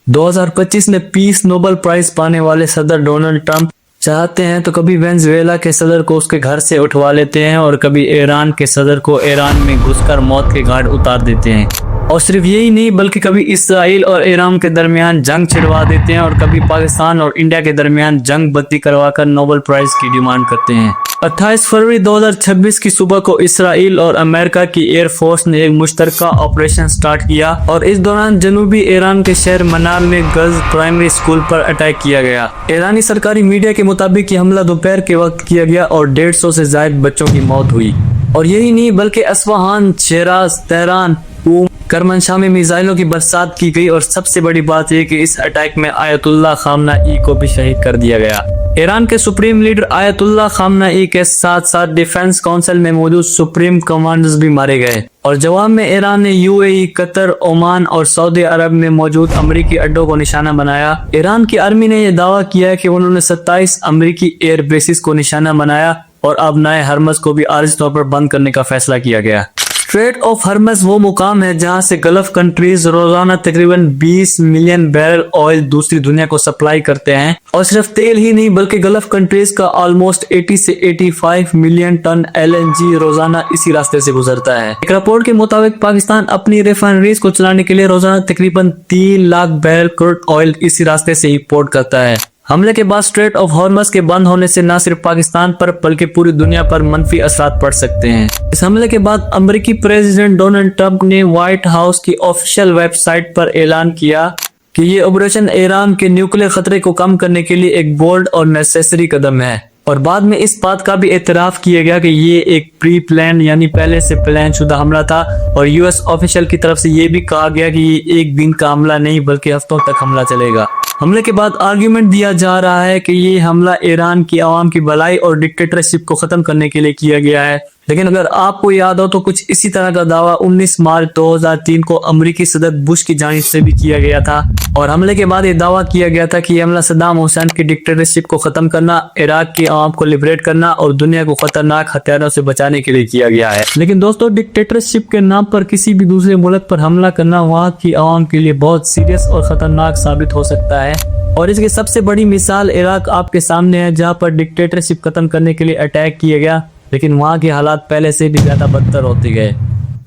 2025 में peace Nobel prize पाने वाले सदर डोनाल्ड ट्रंप चाहते हैं तो कभी वेनेजुएला के सदर को उसके घर से उठवा लेते हैं और कभी ईरान के सदर को ईरान में घुसकर मौत के घाट उतार देते हैं। और सिर्फ यही नहीं बल्कि कभी इसराइल और ईरान के दरमियान जंग छिड़वा देते हैं और कभी पाकिस्तान और इंडिया के दरमियान जंग बत्ती करवाकर नोबेल प्राइज की डिमांड करते हैं। 28 फरवरी 2026 की सुबह को इसराइल और अमेरिका की एयरफोर्स ने एक मुश्तरका ऑपरेशन स्टार्ट किया और इस दौरान जनूबी ईरान के शहर मनाब में गर्ल्स प्राइमरी स्कूल पर अटैक किया गया। ईरानी सरकारी मीडिया के मुताबिक ये हमला दोपहर के वक्त किया गया और 150 से ज्यादा बच्चों की मौत हुई। और यही नहीं बल्कि अस्फहान, शिराज, तेहरान, करमनशाह में मिसाइलों की बरसात की गई और सबसे बड़ी बात यह कि इस अटैक में आयतुल्लाह खामनाई को भी शहीद कर दिया गया। ईरान के सुप्रीम लीडर आयतुल्लाह खामनाई के साथ साथ डिफेंस काउंसिल में मौजूद सुप्रीम कमांडर्स भी मारे गए और जवाब में ईरान ने यूएई, कतर, ओमान और सऊदी अरब में मौजूद अमेरिकी अड्डों को निशाना बनाया। ईरान की आर्मी ने यह दावा किया कि उन्होंने 27 अमेरिकी एयर बेसिस को निशाना बनाया और अब नए हरमज को भी आर्जी तौर पर बंद करने का फैसला किया गया। स्ट्रेट ऑफ हरमज वो मुकाम है जहां से गल्फ कंट्रीज रोजाना तकरीबन 20 मिलियन बैरल ऑयल दूसरी दुनिया को सप्लाई करते हैं और सिर्फ तेल ही नहीं बल्कि गल्फ कंट्रीज का ऑलमोस्ट 80 से 85 मिलियन टन LNG रोजाना इसी रास्ते से गुजरता है। एक रिपोर्ट के मुताबिक पाकिस्तान अपनी रिफाइनरीज को चलाने के लिए रोजाना तकरीबन 3 लाख बैरल क्रूड ऑयल इसी रास्ते से इंपोर्ट करता है। हमले के बाद स्ट्रेट ऑफ हॉर्मज के बंद होने से न सिर्फ पाकिस्तान पर बल्कि पूरी दुनिया पर मनफी असरात पड़ सकते हैं। इस हमले के बाद अमेरिकी प्रेसिडेंट डोनाल्ड ट्रंप ने व्हाइट हाउस की ऑफिशियल वेबसाइट पर ऐलान किया कि ये ऑपरेशन ईरान के न्यूक्लियर खतरे को कम करने के लिए एक बोल्ड और नेसेसरी कदम है। और बाद में इस बात का भी एतराफ किया गया कि ये एक प्री प्लान यानी पहले से प्लान शुदा हमला था और यूएस ऑफिशियल की तरफ से ये भी कहा गया कि ये एक दिन का हमला नहीं बल्कि हफ्तों तक हमला चलेगा। हमले के बाद आर्ग्यूमेंट दिया जा रहा है कि ये हमला ईरान की आवाम की भलाई और डिक्टेटरशिप को खत्म करने के लिए किया गया है। लेकिन अगर आपको याद हो तो कुछ इसी तरह का दावा 19 मार्च 2003 को अमेरिकी सदर बुश की जानिब से भी किया गया था और हमले के बाद ये दावा किया गया था कि ये हमला सद्दाम हुसैन की डिक्टेटरशिप को खत्म करना, इराक की आवाम को लिबरेट करना और दुनिया को खतरनाक हथियारों से बचाने के लिए किया गया है। लेकिन दोस्तों, डिक्टेटरशिप के नाम पर किसी भी दूसरे मुल्क पर हमला करना वहाँ की आवाम के लिए बहुत सीरियस और खतरनाक साबित हो सकता है। और इसकी सबसे बड़ी मिसाल इराक आपके सामने है, जहाँ पर डिक्टेटरशिप खत्म करने के लिए अटैक किया गया लेकिन वहाँ के हालात पहले से भी ज्यादा बदतर होते गए।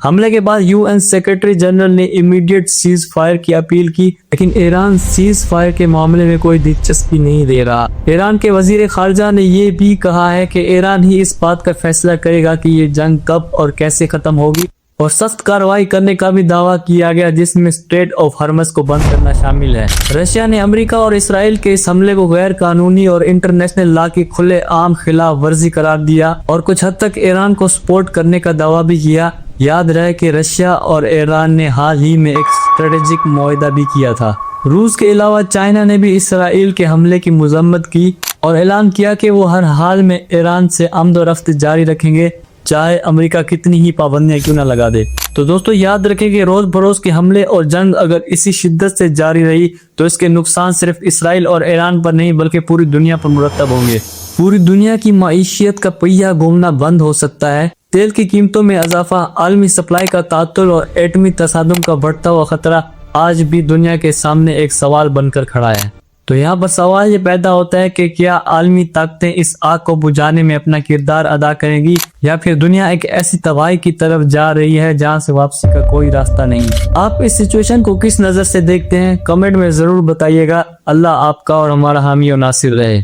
हमले के बाद यूएन सेक्रेटरी जनरल ने इमीडिएट सीज फायर की अपील की लेकिन ईरान सीज फायर के मामले में कोई दिलचस्पी नहीं दे रहा। ईरान के वजीर खारजा ने ये भी कहा है कि ईरान ही इस बात का फैसला करेगा कि ये जंग कब और कैसे खत्म होगी और सख्त कार्रवाई करने का भी दावा किया गया जिसमें स्ट्रेट ऑफ हॉर्मज को बंद करना शामिल है। रशिया ने अमेरिका और इसराइल के इस हमले को गैर कानूनी और इंटरनेशनल लॉ की खुले आम खिलाफ वर्जी करार दिया और कुछ हद तक ईरान को सपोर्ट करने का दावा भी किया। याद रहे कि रशिया और ईरान ने हाल ही में एक स्ट्रेटेजिक मुआहदा भी किया था। रूस के अलावा चाइना ने भी इसराइल के हमले की मजम्मत की और ऐलान किया कि वो हर हाल में ईरान से आमदोरफ्त जारी रखेंगे चाहे अमेरिका कितनी ही पाबंदियां क्यों ना लगा दे। तो दोस्तों, याद रखें कि रोज बरोज के हमले और जंग अगर इसी शिद्दत से जारी रही तो इसके नुकसान सिर्फ इसराइल और ईरान पर नहीं बल्कि पूरी दुनिया पर मुरतब होंगे। पूरी दुनिया की माईशियत का पहिया घूमना बंद हो सकता है। तेल की कीमतों में इजाफा, आलमी सप्लाई का तातुल और एटमी तसादुम का बढ़ता हुआ खतरा आज भी दुनिया के सामने एक सवाल बनकर खड़ा है। तो यहाँ पर सवाल ये पैदा होता है कि क्या आलमी ताकतें इस आग को बुझाने में अपना किरदार अदा करेंगी या फिर दुनिया एक ऐसी तबाही की तरफ जा रही है जहाँ से वापसी का कोई रास्ता नहीं। आप इस सिचुएशन को किस नजर से देखते हैं कमेंट में जरूर बताइएगा। अल्लाह आपका और हमारा हामी और नासिर रहे।